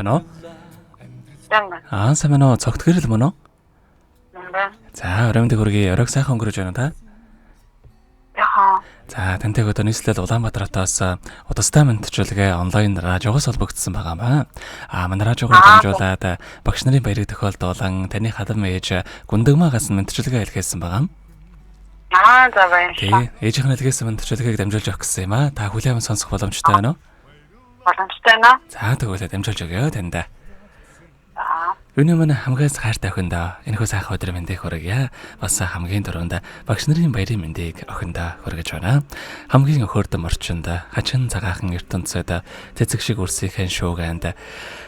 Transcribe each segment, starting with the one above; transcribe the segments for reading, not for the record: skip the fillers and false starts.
байна уу? Сайн. Сайн байна уу? Цогт гэрэл мөн үү? Байна. За, өрөөмдөг хүргэе. Оройг сайхан өнгөрөөж байна та? Яха. За, тантай одоо нийслэл Улаанбаатараас удастай мэдчилгээ онлайн радиогоос холбогдсон байгаа маа. Манай радиогоор дамжуулаад багш нарын баярыг тохиолдуулан таны хадам ээж Гүндэгмаагаас мэдчилгээ илгээсэн байгаа юм. За баярлалаа. Ээжийнхэн илгээсэн мэдчилгээг дамжуулж өгөх гэсэн юм аа. Та хүлээм сонсох боломжтой байна уу? Боломжтой наа. За, тэгвэл дамжуулж өгье танд. За. Өнөө мань хамгаас хайртай охиндоо энэхүү сайхан өдрийн мэндийг хүргье. Бас хамгийн дөрөнд багш нарын баярын мэндийг охиндоо хүргэж байна. Хамгийн өхөрдөн орчинд хачин цагаахан ертөнцөд цэцэг шиг үрсийнхэн шууганд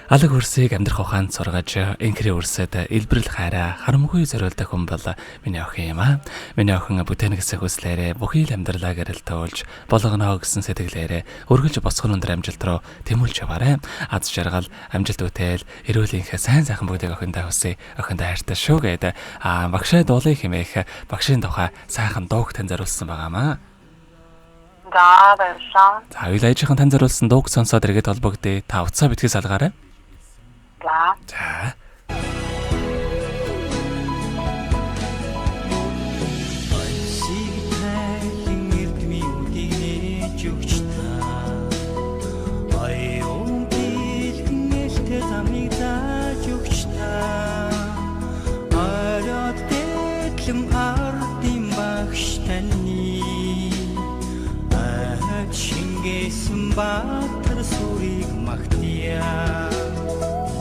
алаг үрсийг амьдрах ухаанд сургаж инкрийн үрсэд илбэрэл хайраа харамгүй зориулдаг хүн бол миний охин юм аа. Миний охин бүтээн гэсэн хүслээрээ бүхий л амьдралаа гэрэлтүүлж болгоно гэсэн сэтгэлээрээ өргөлж босгон өндөр амжилт руу тэмүүлж яваарэ. Аз жаргал амжилт үтэл эрүүлийнхээ сайн сайхан бүгдийг охиндоо хүсье. Охиндоо хайртай шүү гэдэг багшаа дуулыг хэмээх багшийн тухай сайхан дууг тань зориулсан байгаамаа. За баярлалаа. За хоёул ээжийнхэн тань зориулсан дууг сонсоод эргээд холбогдъё. Та утсаа битгий салгаарай. За. Баатар сүрийг магтъя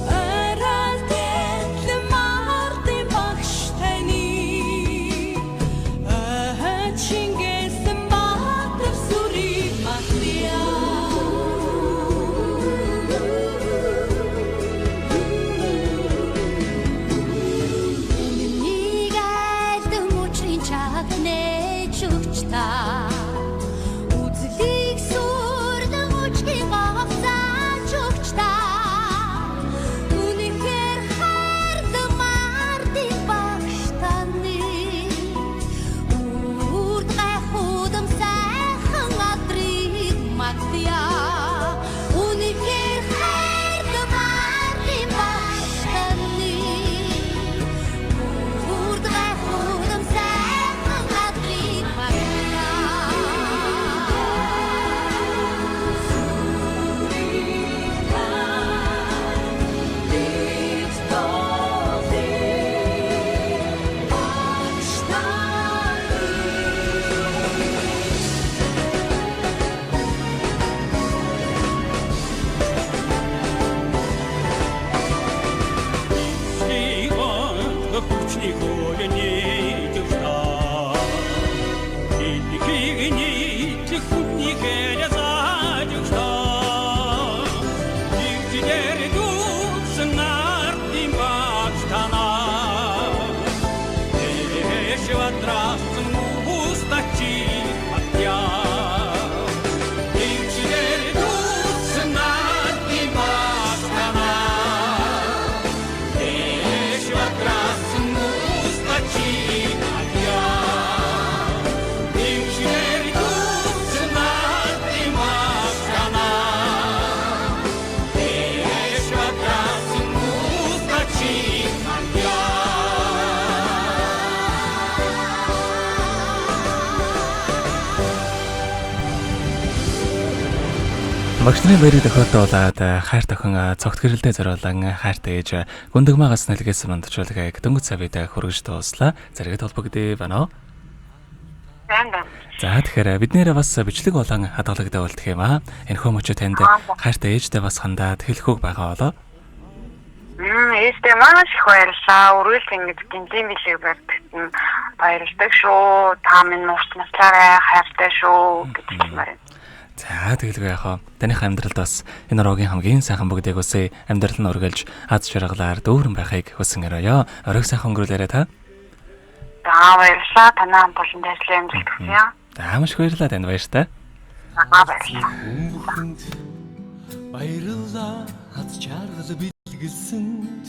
Аралдэтлэн мартын багш таны Чингисэн баатар сүрийг магтъя Миний айлдан мөчрийн чагнэж өгч та Багш нарын баярыг тохиолдуулаад хайрт охин цогт гэрэлдээ зориулан хайртай ээж Гүндэгмаагаас нэлгээсэн мандчуулгааг дөнгөж савид хүргэж дууслаа. Зэрэгэд холбогдъё байна уу? Байна. За тэгэхээр бид нэрээ бас бичлэг болон хадгалагдаа болдох юм аа. Энэхүү мөчөө танд хайртай ээжтэй бас хандаад хэлэхүүг байгаа болоо. Ээжтэй маш их баярлалаа. Өрөөлт ингэж гинжин билег барьдагтан баярлалаа шүү. Та минь урт наслаарай хайртай шүү гэж хэлмээр. За тэгэлгүй яхаа. Таних амьдралд бас энэ рогийн хамгийн сайхан бүгдийг үсээ амьдрал нь үргэлж аз жаргалаар дүүрэн байхыг хүсэн өрөөё. Оройг сайхан өнгөрүүлээрэ та. За баярлалаа. Танай хамт олон ажлын амжилт хүсье. За маш баярлалаа танд баяртай. Баярлалаа. Баярлалаа аз жаргал бэлгэлсэнд